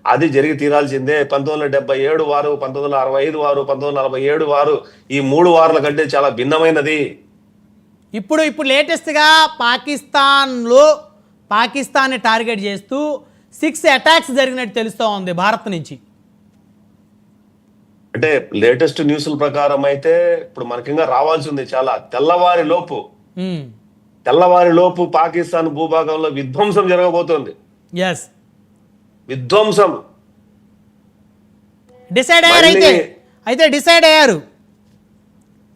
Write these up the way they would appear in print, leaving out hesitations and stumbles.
అది జరిగి తీరాల్సిందే. 1977 వారు, 1965 వారు, 1947 వారు ఈ 3 వారాల కంటే చాలా భిన్నమైనది. ఇప్పుడు లేటెస్ట్గా పాకిస్తాన్ని టార్గెట్ చేస్తూ 6 అటాక్స్ జరిగినట్టు తెలుస్తూ ఉంది భారత్ నుంచి. అంటే లేటెస్ట్ న్యూస్ల ప్రకారం అయితే ఇప్పుడు మనకింకా రావాల్సి ఉంది చాలా. తెల్లవారి లోపు పాకిస్తాన్ భూభాగంలో విధ్వంసం జరగబోతోంది. విధ్వంసం డిసైడ్ అయ్యారు.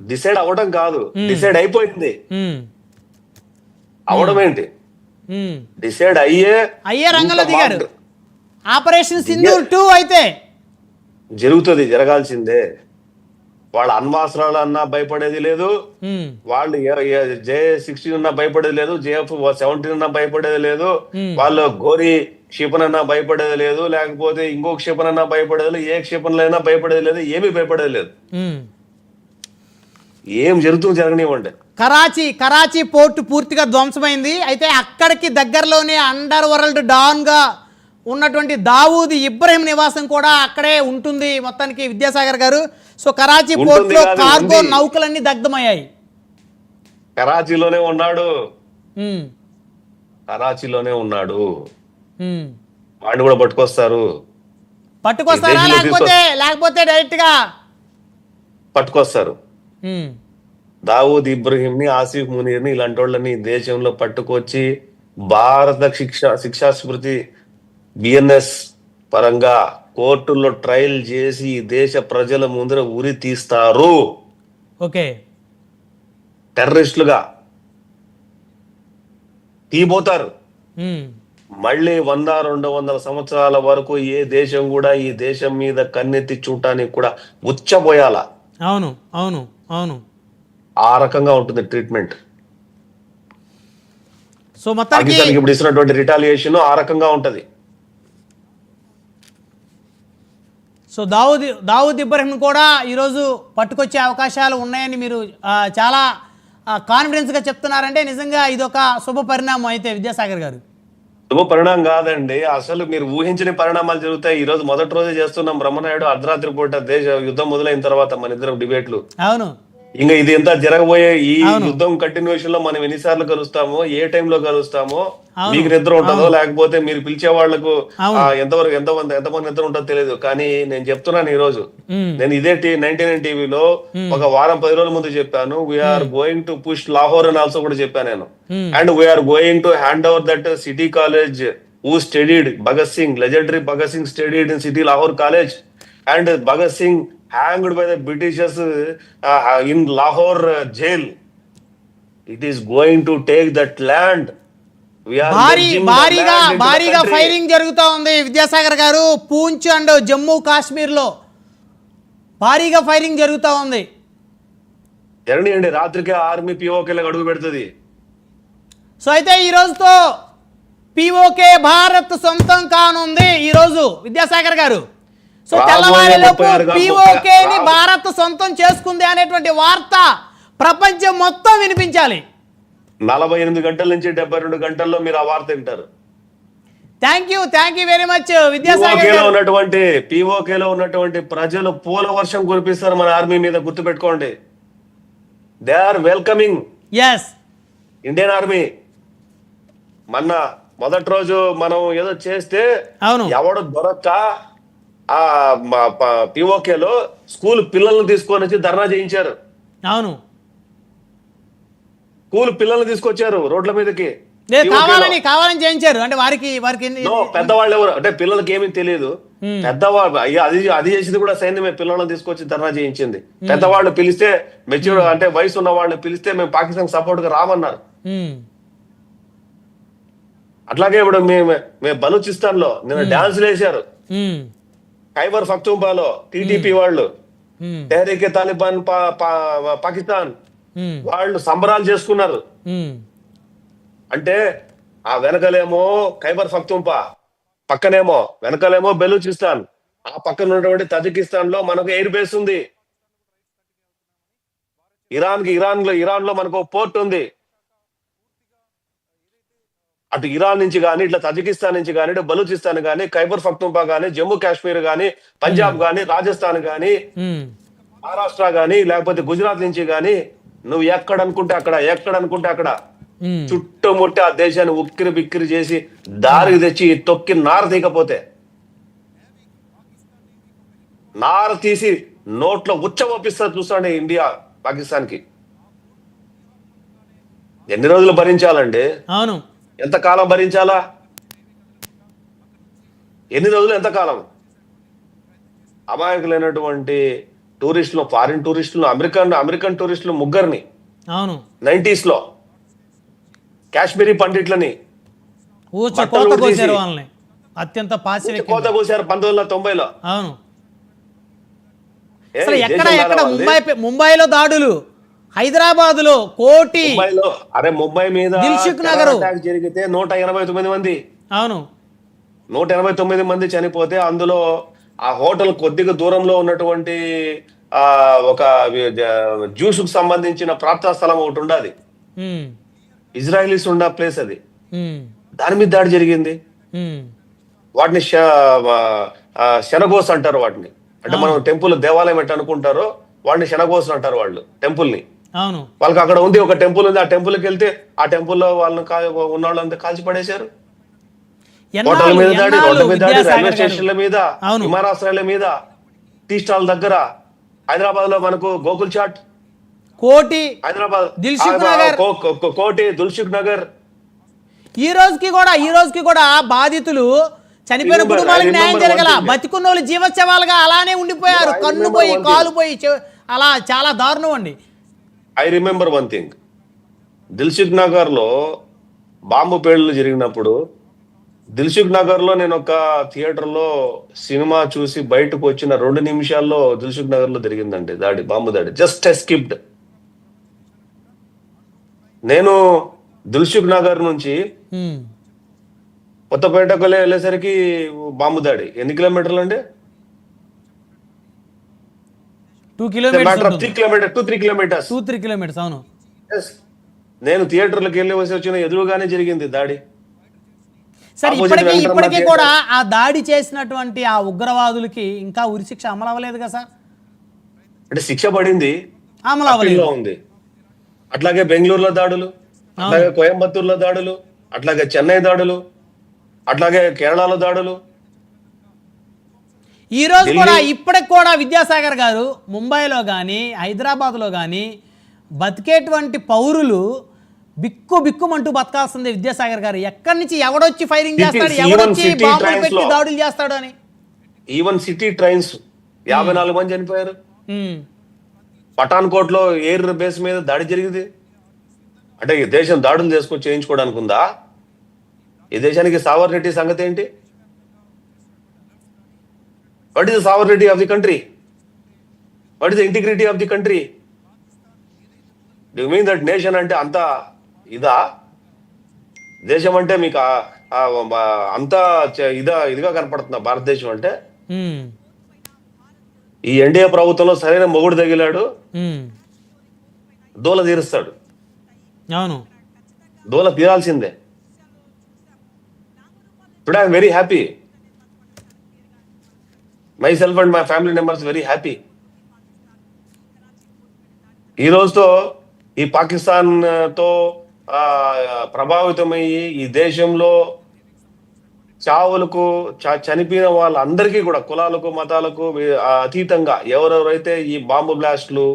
డిసైడ్ అవ్వడం కాదు, డిసైడ్ అయిపోయింది. అవడం ఏంటి, డిసైడ్ అయ్యే రంగంలో దిగారు. ఆపరేషన్ సింధూర్ 2 అయితే జరుగుతుంది, జరగాల్సిందే. వాళ్ళ అణ్వాస్త్రాలు అన్నా భయపడేది లేదు, వాళ్ళు J-16 అన్నా భయపడేది లేదు, JF-17 అన్నా భయపడేది లేదు, వాళ్ళు గోరి క్షిపణి భయపడేది లేదు, లేకపోతే ఇంకో క్షిపణి భయపడేది లేదు, ఏ క్షిపణులైనా భయపడేది లేదు, ఏమీ భయపడేది లేదు. ఏం జరుగుతుంది జరగనివ్వండి. కరాచీ పోర్టు పూర్తిగా ధ్వంసమైంది. అయితే అక్కడికి దగ్గరలోనే అండర్ వరల్డ్ డాన్ గా ఉన్నటువంటి దావూద్ ఇబ్రహీం నివాసం కూడా అక్కడే ఉంటుంది మొత్తానికి విద్యాసాగర్ గారు. సో కరాచీ పోర్ట్ లో కార్గో నౌకలన్నీ దగ్ధమయ్యాయి. కరాచీలోనే ఉన్నాడు, వాడిని కూడా పట్టుకొస్తారా లేకపోతే డైరెక్ట్ గా పట్టుకొస్తారు. దావూద్ ఇబ్రహీం ని, ఆసిఫ్ మునీర్ ని, ఇలాంటి వాళ్ళని దేశంలో పట్టుకొచ్చి భారత శిక్షా స్మృతి BNS పరంగా కోర్టుల్లో ట్రయల్ చేసి దేశ ప్రజల ముందర ఉరి తీస్తారు. టెర్రరిస్టులుగా తీపోతారు. మళ్ళీ 100-200 సంవత్సరాల వరకు ఏ దేశం కూడా ఈ దేశం మీద కన్నెత్తి చూడటానికి కూడా ఉచ్చబోయాల. అవును ఆ రకంగా ఉంటుంది ట్రీట్మెంట్. సో మొత్తానికి ఇప్పుడు ఇస్తున్నటువంటి రిటాలియేషన్ ఆ రకంగా ఉంటది. సో దావూద్ ఇబ్రహీం కూడా ఈరోజు పట్టుకొచ్చే అవకాశాలు ఉన్నాయని మీరు చాలా కాన్ఫిడెన్స్గా చెప్తున్నారంటే నిజంగా ఇదొక శుభ పరిణామం అయితే విద్యాసాగర్ గారు. శుభ పరిణామం కాదండి, అసలు మీరు ఊహించని పరిణామాలు జరుగుతాయి. ఈ రోజు మొదటి రోజే చేస్తున్నాం బ్రహ్మనాయుడు అర్ధరాత్రి పూట దేశ యుద్ధం మొదలైన తర్వాత మన ఇద్దరం డిబేట్లు. ఇంకా ఇది ఎంత జరగబోయే ఈ యుద్ధం కంటిన్యూషన్ లో మనం ఎన్నిసార్లు కలుస్తామో, ఏ టైంలో కలుస్తామో, మీకు నిద్ర ఉంటుందో లేకపోతే మీరు పిలిచే వాళ్లకు ఎంతమంది నిద్ర ఉంటుందో తెలియదు. కానీ నేను చెప్తున్నాను ఈ రోజు, నేను ఇదే 99 టీవీలో ఒక వారం 10 రోజుల ముందు చెప్పాను, we are going to push Lahore అని ఆల్సో కూడా చెప్పాను నేను. And we are going to hand over that city college who studied Bhagat Singh, legendary Bhagat Singh studied in City Lahore College, and Bhagat Singh hanged by the Britishers in Lahore jail. It is going to take that land. భారీగా firing జరుగుతూ ఉంది విద్యాసాగర్ గారు. Poonch and Jammu Kashmir లో భారీగా firing జరుగుతూ ఉంది. జరగండి, రాత్రికి ఆర్మీ POK అడుగు పెడుతుంది. సో అయితే ఈ రోజుతో POK భారత్ సొంతం కానుంది ఈ రోజు విద్యాసాగర్ గారు. సో తెల్లవారిలోపు POK ని భారత్ సొంతం చేసుకుంది అనేటువంటి వార్త ప్రపంచం మొత్తం వినిపించాలి. 48 గంటల నుంచి 72 గంటల్లో మీరు ఆ వార్త వింటారు. Thank you very much Vidyasagar గారు. POK లో ఉన్నటువంటి ప్రజలు పూల వర్షం కురిపిస్తారు మన ఆర్మీ మీద, గుర్తుపెట్టుకోండి. They are welcoming Indian army. మొదటి రోజు మనం ఏదో చేస్తే ఎవడు దొరక్క ఆ POK లో స్కూల్ పిల్లల్ని తీసుకొని వచ్చి ధర్నా చేయించారు. స్కూల్ పిల్లల్ని తీసుకొచ్చారు రోడ్ల మీదకి, కావాలని చేయించారు. అంటే వారికి పెద్దవాళ్ళు ఎవరు అంటే పిల్లలకి ఏమీ తెలియదు. పెద్దవాళ్ళు అది చేసింది కూడా సైన్యమే, పిల్లలను తీసుకొచ్చి ధర్నా చేయించింది. పెద్దవాళ్ళు పిలిస్తే, మెచ్యూర్ అంటే వయసు ఉన్న వాళ్ళని పిలిస్తే మేము పాకిస్తాన్ సపోర్ట్ గా రామన్నారు. అట్లాగే ఇప్పుడు మేము బలూచిస్తాన్ లో నిన్న డాన్సులు వేశారు. ఖైబర్ పఖ్తూన్ఖ్వాలో TTP వాళ్ళు, తెహ్రీకే తాలిబాన్ పాకిస్తాన్ వాళ్ళు సంబరాలు చేసుకున్నారు. అంటే ఆ వెనకలేమో ఖైబర్ పఖ్తూన్ఖ్వా, పక్కనేమో వెనకలేమో బెలూచిస్తాన్, ఆ పక్కన ఉన్నటువంటి తజికిస్తాన్ లో మనకు ఎయిర్ బేస్ ఉంది. ఇరాన్ లో మనకు పోర్ట్ ఉంది. అటు ఇరాన్ నుంచి కానీ, ఇట్లా తజికిస్తాన్ నుంచి కానీ, ఇటు బలూచిస్తాన్ కానీ, ఖైబర్ పఖ్తూన్ఖా కానీ, జమ్మూ కాశ్మీర్ కానీ, పంజాబ్ కానీ, రాజస్థాన్ కానీ, మహారాష్ట్ర కానీ, లేకపోతే గుజరాత్ నుంచి కానీ, నువ్వు ఎక్కడ అనుకుంటే అక్కడ చుట్టుముట్టి ఆ దేశాన్ని ఉక్కిరి బిక్కిరి చేసి దారికి తెచ్చి తొక్కి నార తీయకపోతే, నార తీసి నోట్లో ఉచ్చమొప్పిస్తారు చూస్తాండి ఇండియా పాకిస్తాన్ కి. ఎన్ని రోజులు భరించాలండి? అవును, ఎంతకాలం భరించాలా? ఎన్ని రోజులు, ఎంతకాలం? అమాయకులైనటువంటి టూరిస్టులు, ఫారిన్ టూరిస్టులు, అమెరికన్ టూరిస్టులు ముగ్గురిని అవును 90s లో కాశ్మీరీ పండిట్లని కోత కోసారు వాళ్ళని, అత్యంత కోత కోసారు 1990లో. అవును, అసలు ఎక్కడ ముంబైలో దాడులు, హైదరాబాద్ లో కోటి, ముంబై మీద దిల్సుఖ్ నగర్ జరిగితే 189 మంది, అవును 189 మంది చనిపోతే, అందులో ఆ హోటల్ కొద్దిగా దూరంలో ఉన్నటువంటి ఒక జ్యూస్ కు సంబంధించిన ప్రార్థనా స్థలం ఒకటి ఉండాలి, ఇజ్రాయలీస్ ఉన్న ప్లేస్ అది, దాని మీద దాడి జరిగింది. వాటిని శనగోస్ అంటారు వాటిని, అంటే మనం టెంపుల్ దేవాలయం ఎట్లా అనుకుంటారో వాడిని శనగోస్ అంటారు వాళ్ళు టెంపుల్ ని. వాళ్ళకి అక్కడ ఉంది ఒక టెంపుల్ ఉంది, ఆ టెంపుల్ కి వెళ్తే ఆ టెంపుల్లో వాళ్ళని ఉన్న వాళ్ళంతా కాల్చి పడేశారు. హోటల్ మీద దాడి, రోడ్ల మీద దాడి, రైల్వే స్టేషన్ల మీద, విమానాశ్రయాల మీద, టీ స్టాల్ దగ్గర. హైదరాబాద్ లో మనకు గోకుల్ చాట్, కోటి, హైదరాబాద్ కోటి, దిల్సుఖ్ నగర్. ఈ రోజుకి కూడా బాధితులు చనిపోయిన కుటుంబాలకు న్యాయం జరగల, బతికున్న వాళ్ళు జీవోత్సవాలుగా అలానే ఉండిపోయారు, కన్ను పోయి కాలు పోయి, అలా చాలా దారుణం అండి. I remember one thing, Dilsukh Nagar లో బాంబు పేలుళ్లు జరిగినప్పుడు, దిల్సుఖ్ నగర్ లో నేను ఒక థియేటర్ లో సినిమా చూసి బయటకు వచ్చిన 2 నిమిషాల్లో దిల్సుఖ్ నగర్ లో జరిగిందండి దాడి, బాంబు దాడి. జస్ట్ ఎస్కిప్డ్. నేను దిల్సుఖ్ నగర్ నుంచి కొత్తపేటకు వెళ్ళేసరికి బాంబు దాడి. ఎన్ని కిలోమీటర్లు అండి? 2 కిలోమీటర్స్, 3 కిలోమీటర్స్. అవును, నేను థియేటర్లకు వెళ్ళి వచ్చిన ఎదురుగానే జరిగింది దాడి. సరే, ఇప్పటికీ కూడా ఆ దాడి చేసినటువంటి ఆ ఉగ్రవాదులకి ఇంకా ఉరిశిక్ష అమలు అవ్వలేదు కదా సార్? అంటే శిక్ష పడింది, అమలు అవ్వలేదు ఉంది. అట్లాగే బెంగళూరులో దాడులు, అట్లాగే కోయంబత్తూరులో దాడులు, అట్లాగే చెన్నై దాడులు, అట్లాగే కేరళలో దాడులు. ఈ రోజు కూడా ఇప్పటికి కూడా విద్యాసాగర్ గారు ముంబైలో కానీ హైదరాబాద్లో కానీ బతికేటువంటి పౌరులు బిక్కుమంటూ బతకాల్సిందే. విద్యాసాగర్ గారు ఎక్కడి నుంచి ఎవడొచ్చి ఫైరింగ్ చేస్తాడు, ఎవడొచ్చి బాంబులు పెట్టి దాడులు చేస్తాడు అని. ఈవెన్ సిటీ ట్రైన్స్ 54 మంది చనిపోయారు. పఠాన్కోట్ లో ఎయిర్ బేస్ మీద దాడి జరిగింది. అంటే ఈ దేశం దాడులు చేసుకొని చేయించుకోవడానికి ఉందా? ఈ దేశానికి సావర్నిటీ సంగతి ఏంటి? What is the sovereignty of the country? What is the integrity of the country? Do you mean that nation అంటే అంత ఇదా? దేశం అంటే మీకు అంతా ఇదిగా కనపడుతుందా భారతదేశం అంటే? ఈ ఎన్డీఏ ప్రభుత్వంలో సరైన మొగుడు తగిలాడు, దూల తీరుస్తాడు. అవును, దూల తీరాల్సిందే. Today I'm very happy, my self and my family members very happy. ఈ రోజుతో ఈ పాకిస్తాన్ తో ప్రభావితమయ్యి ఈ దేశంలో చావులకు చనిపోయిన వాళ్ళందరికీ కూడా కులాలకు మతాలకు అతీతంగా ఎవరెవరైతే ఈ బాంబు బ్లాస్ట్లు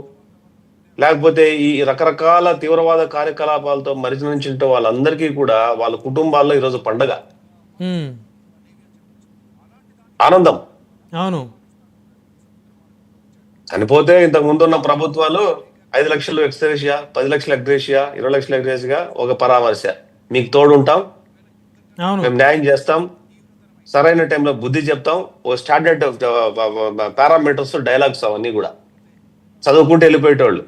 లేకపోతే ఈ రకరకాల తీవ్రవాద కార్యకలాపాలతో మరిచినంటే వాళ్ళందరికీ కూడా వాళ్ళ కుటుంబాల్లో ఈరోజు పండగ, ఆనందం. అవును, చనిపోతే ఇంతకు ముందున్న ప్రభుత్వాలు 5 లక్షలు ఎక్స్గ్రేషియా, 10 లక్షల ఎక్స్గ్రేషియా, 20 లక్షల ఎక్స్గ్రేషియా, ఒక పరామర్శ, మీకు తోడు ఉంటాం, మేము న్యాయం చేస్తాం, సరైన టైంలో బుద్ధి చెప్తాం, ఓ స్టాండర్డ్ పారామీటర్స్ డైలాగ్స్ అవన్నీ కూడా చదువుకుంటూ వెళ్ళిపోయేటోళ్ళు.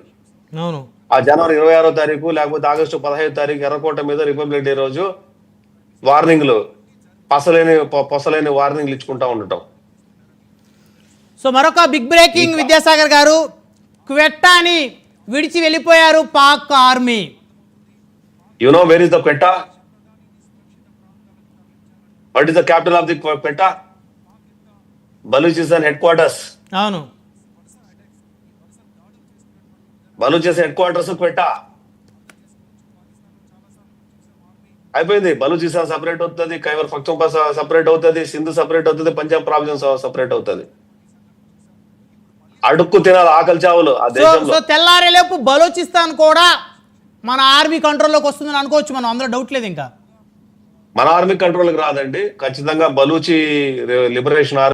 ఆ జనవరి 26వ తారీఖు లేకపోతే ఆగస్టు 15వ తారీఖు ఎర్రకోట మీద రిపబ్లిక్ డే రోజు వార్నింగ్లు, పొసలేని వార్నింగ్లు ఇచ్చుకుంటా ఉండటం. సో మరొక బిగ్ బ్రేకింగ్ విద్యాసాగర్ గారు, క్వెట్టాని విడిచి వెళ్ళిపోయారు Pak army. You know where is the Quetta? What is the capital of the Quetta? Balochistan head quarters. అవును, బలూచిస్తాన్ హెడ్ క్వార్టర్స్ క్వెటా. అయిపోయింది. బలూచిస్తాన్ సపరేట్ అవుతుంది, ఖైబర్ పఖ్తూన్ఖ్వా సపరేట్ అవుతుంది, సింధు సపరేట్ అవుతుంది, పంజాబ్ ప్రావిన్స్ సపరేట్ అవుతుంది. అడుక్కు తినాలి ఆకలి చావులు ఆ సో దేశంలో. తెల్లారేలోపు బలూచిస్తాన్ కూడా మన ఆర్మీ కంట్రోల్లోకి వస్తుందని అనుకోవచ్చు మనం, అందులో డౌట్ లేదు ఇంకా. మన ఆర్మీ కంట్రోల్కి రాదండి, ఖచ్చితంగా బలూచి లిబరేషన్